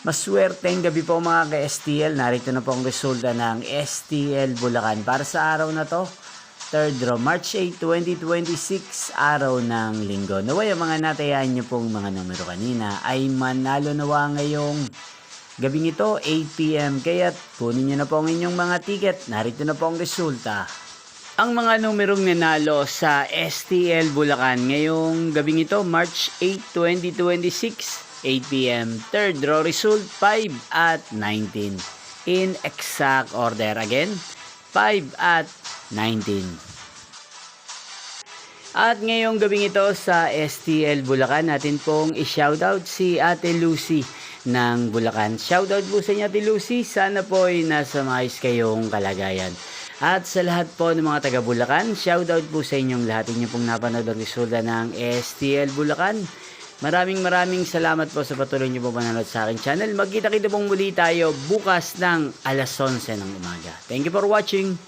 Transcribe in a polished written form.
Maswerteng gabi po mga ka-STL. Narito na po ang resulta ng STL Bulacan para sa araw na to. Third draw, March 8, 2026, araw ng linggo. Naway ang mga natayaan nyo pong mga numero kanina ay manalo nawa ngayong gabing ito, 8 p.m. Kaya't kunin nyo na po ang inyong mga ticket. Narito na po ang resulta. Ang mga numerong nanalo sa STL Bulacan ngayong gabing ito, March 8, 2026, 8 p.m. Third draw result, 5 at 19. In exact order again, 5 at 19. At ngayong gabing ito sa STL Bulacan, natin pong i-shoutout si Ate Lucy ng Bulacan. Shoutout po sa inyo Ate Lucy, sana po ay nasa maayos kayong kalagayan. At sa lahat po ng mga taga Bulacan, shoutout po sa inyong lahat. Inyo pong napanood ang resulta ng STL Bulacan. Maraming salamat po sa patuloy niyo po panonood sa aking channel. Magkita-kita pong muli tayo bukas ng alas 11 ng umaga. Thank you for watching.